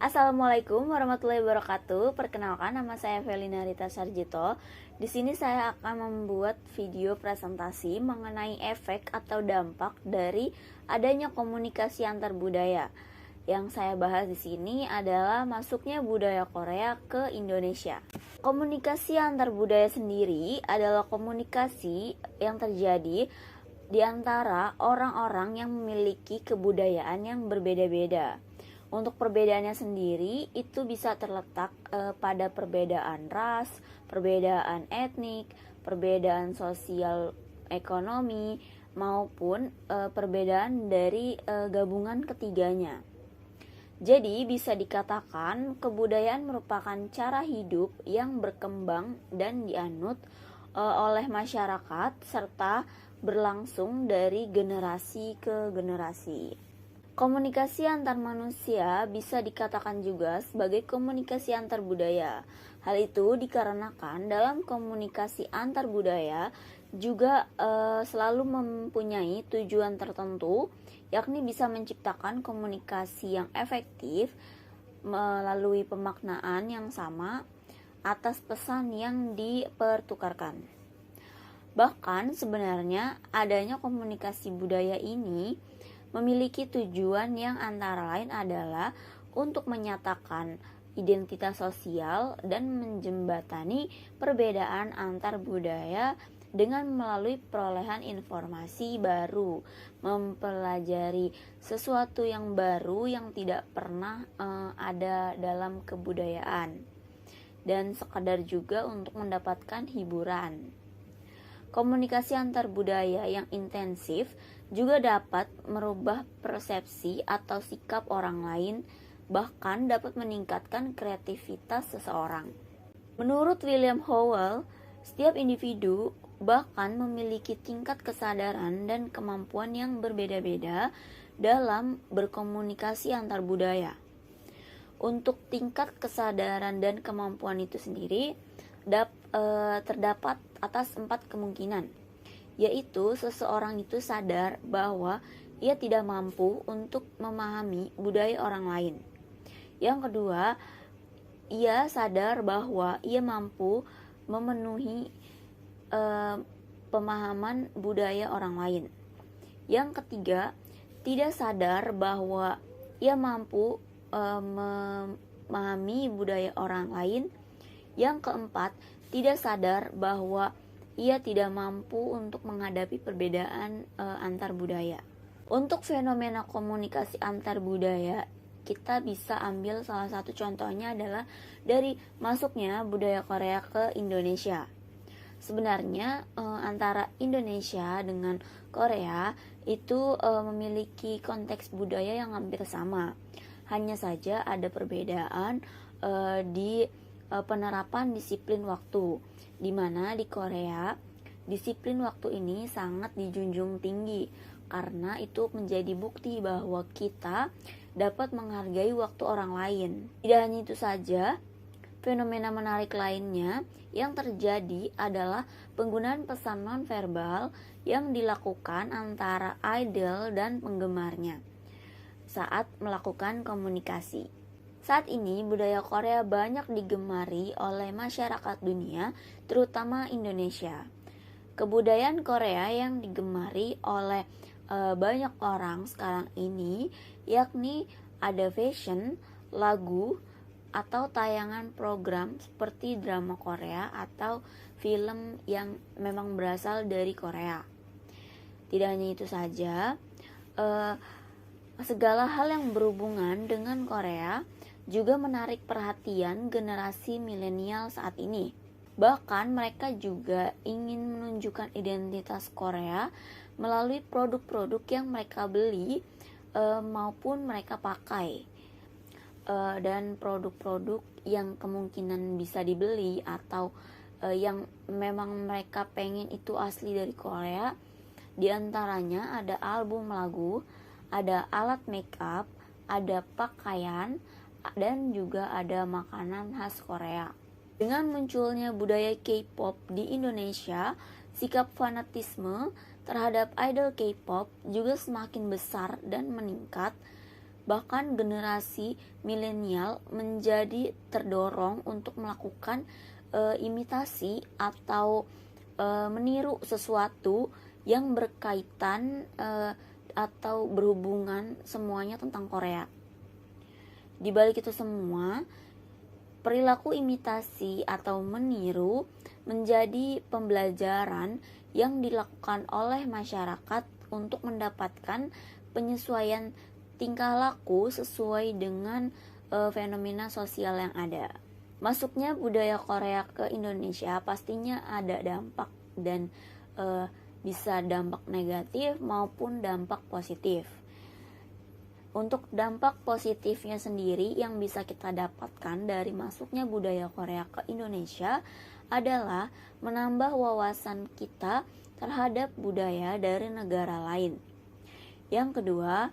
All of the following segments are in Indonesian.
Assalamualaikum warahmatullahi wabarakatuh. Perkenalkan, nama saya Felina Rita Sarjito. Di sini saya akan membuat video presentasi mengenai efek atau dampak dari adanya komunikasi antar budaya. Yang saya bahas di sini adalah masuknya budaya Korea ke Indonesia. Komunikasi antar budaya sendiri adalah komunikasi yang terjadi di antara orang-orang yang memiliki kebudayaan yang berbeda-beda. Untuk perbedaannya sendiri itu bisa terletak pada perbedaan ras, perbedaan etnik, perbedaan sosial ekonomi, maupun perbedaan dari gabungan ketiganya. Jadi bisa dikatakan kebudayaan merupakan cara hidup yang berkembang dan dianut oleh masyarakat serta berlangsung dari generasi ke generasi. Komunikasi antar manusia bisa dikatakan juga sebagai komunikasi antar budaya. Hal itu dikarenakan dalam komunikasi antar budaya juga selalu mempunyai tujuan tertentu, yakni bisa menciptakan komunikasi yang efektif melalui pemaknaan yang sama atas pesan yang dipertukarkan. Bahkan sebenarnya adanya komunikasi budaya ini memiliki tujuan yang antara lain adalah untuk menyatakan identitas sosial dan menjembatani perbedaan antar budaya dengan melalui perolehan informasi baru, mempelajari sesuatu yang baru yang tidak pernah ada dalam kebudayaan, dan sekadar juga untuk mendapatkan hiburan. Komunikasi antar budaya yang intensif juga dapat merubah persepsi atau sikap orang lain, bahkan dapat meningkatkan kreativitas seseorang. Menurut William Howell, setiap individu bahkan memiliki tingkat kesadaran dan kemampuan yang berbeda-beda dalam berkomunikasi antar budaya. Untuk tingkat kesadaran dan kemampuan itu sendiri terdapat atas 4 kemungkinan, yaitu seseorang itu sadar bahwa ia tidak mampu untuk memahami budaya orang lain. Yang kedua, ia sadar bahwa ia mampu memenuhi pemahaman budaya orang lain. Yang ketiga, tidak sadar bahwa ia mampu memahami budaya orang lain. Yang keempat, tidak sadar bahwa ia tidak mampu untuk menghadapi perbedaan antar budaya. Untuk fenomena komunikasi antar budaya, kita bisa ambil salah satu contohnya adalah dari masuknya budaya Korea ke Indonesia. Sebenarnya antara Indonesia dengan Korea itu memiliki konteks budaya yang hampir sama. Hanya saja ada perbedaan di penerapan disiplin waktu, di mana di Korea disiplin waktu ini sangat dijunjung tinggi karena itu menjadi bukti bahwa kita dapat menghargai waktu orang lain. Tidak hanya itu saja, fenomena menarik lainnya yang terjadi adalah penggunaan pesan nonverbal yang dilakukan antara idol dan penggemarnya saat melakukan komunikasi. Saat ini budaya Korea banyak digemari oleh masyarakat dunia, terutama Indonesia. Kebudayaan Korea yang digemari oleh banyak orang sekarang ini yakni ada fashion, lagu, atau tayangan program seperti drama Korea atau film yang memang berasal dari Korea. Tidak hanya itu saja, segala hal yang berhubungan dengan Korea juga menarik perhatian generasi milenial saat ini. Bahkan mereka juga ingin menunjukkan identitas Korea melalui produk-produk yang mereka beli maupun mereka pakai. Dan produk-produk yang kemungkinan bisa dibeli atau yang memang mereka pengen itu asli dari Korea. Di antaranya ada album lagu, ada alat makeup, ada pakaian, dan juga ada makanan khas Korea. Dengan munculnya budaya K-pop di Indonesia, sikap fanatisme terhadap idol K-pop juga semakin besar dan meningkat Bahkan generasi milenial menjadi terdorong untuk melakukan imitasi atau meniru sesuatu yang berkaitan atau berhubungan semuanya tentang Korea. Di balik itu semua, perilaku imitasi atau meniru menjadi pembelajaran yang dilakukan oleh masyarakat untuk mendapatkan penyesuaian tingkah laku sesuai dengan fenomena sosial yang ada. Masuknya budaya Korea ke Indonesia pastinya ada dampak dan bisa dampak negatif maupun dampak positif. Untuk dampak positifnya sendiri yang bisa kita dapatkan dari masuknya budaya Korea ke Indonesia adalah menambah wawasan kita terhadap budaya dari negara lain. Yang kedua,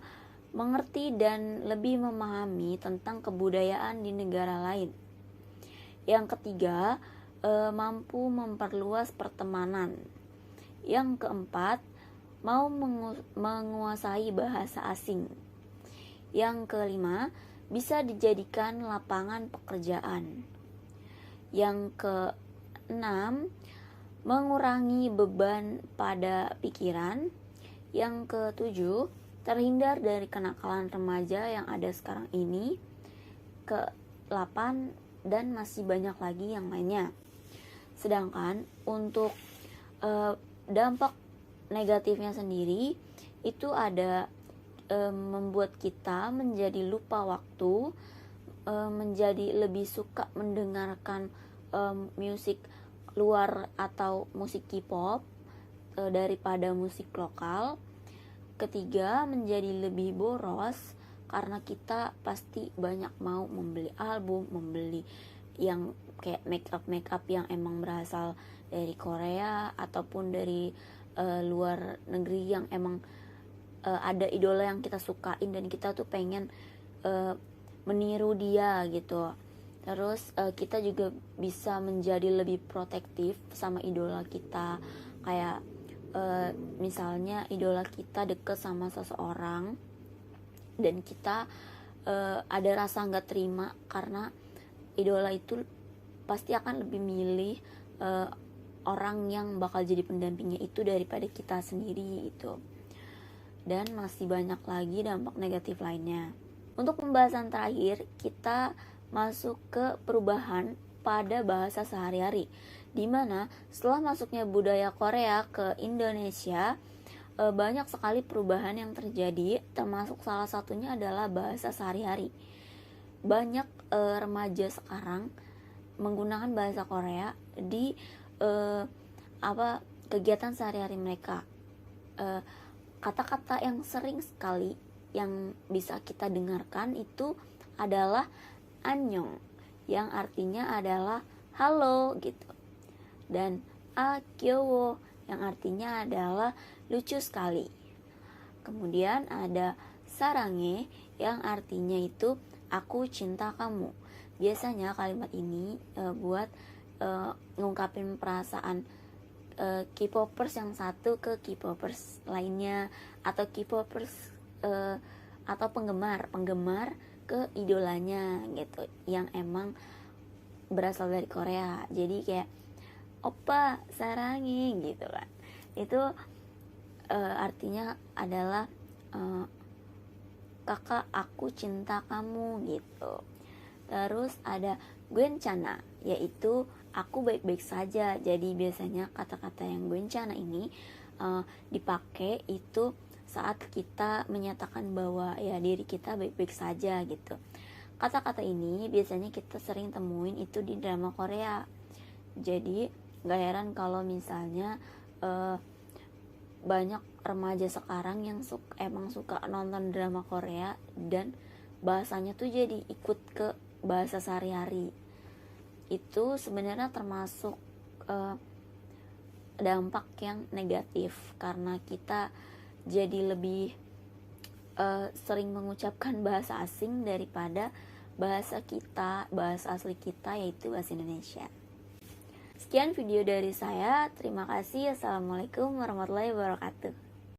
mengerti dan lebih memahami tentang kebudayaan di negara lain. Yang ketiga, mampu memperluas pertemanan. Yang keempat, mau menguasai bahasa asing. Yang kelima, bisa dijadikan lapangan pekerjaan. Yang keenam, mengurangi beban pada pikiran. Yang ketujuh, terhindar dari kenakalan remaja yang ada sekarang ini. Ke-8, dan masih banyak lagi yang lainnya. Sedangkan untuk dampak negatifnya sendiri itu ada membuat kita menjadi lupa waktu, menjadi lebih suka mendengarkan musik luar atau musik K-pop daripada musik lokal. Ketiga, menjadi lebih boros karena kita pasti banyak mau membeli album, membeli yang kayak make up yang emang berasal dari Korea ataupun dari luar negeri yang emang ada idola yang kita sukain dan kita tuh pengen meniru dia gitu. Terus kita juga bisa menjadi lebih protektif sama idola kita, kayak misalnya idola kita deket sama seseorang dan kita ada rasa nggak terima karena idola itu pasti akan lebih milih orang yang bakal jadi pendampingnya itu daripada kita sendiri itu. Dan masih banyak lagi dampak negatif lainnya. Untuk pembahasan terakhir, kita masuk ke perubahan pada bahasa sehari-hari, dimana setelah masuknya budaya Korea ke Indonesia, banyak sekali perubahan yang terjadi, termasuk salah satunya adalah bahasa sehari-hari. Banyak remaja sekarang menggunakan bahasa Korea di kegiatan sehari-hari mereka. Kata-kata yang sering sekali yang bisa kita dengarkan itu adalah annyeong, yang artinya adalah halo gitu, dan akyowo yang artinya adalah lucu sekali. Kemudian ada sarange yang artinya itu aku cinta kamu. Biasanya kalimat ini buat ngungkapin perasaan K-popers yang satu ke K-popers lainnya, atau K-popers atau penggemar ke idolanya gitu yang emang berasal dari Korea. Jadi kayak oppa sarange gitu kan. Itu artinya adalah kakak aku cinta kamu gitu. Terus ada gwencana, yaitu aku baik-baik saja. Jadi biasanya kata-kata yang gwencana ini dipakai itu saat kita menyatakan bahwa ya diri kita baik-baik saja gitu. Kata-kata ini biasanya kita sering temuin itu di drama Korea. Jadi gak heran kalau misalnya banyak remaja sekarang yang emang suka nonton drama Korea dan bahasanya tuh jadi ikut ke bahasa sehari-hari. Itu sebenarnya termasuk dampak yang negatif karena kita jadi lebih sering mengucapkan bahasa asing daripada bahasa kita, bahasa asli kita, yaitu bahasa Indonesia. Sekian video dari saya. Terima kasih. Assalamualaikum warahmatullahi wabarakatuh.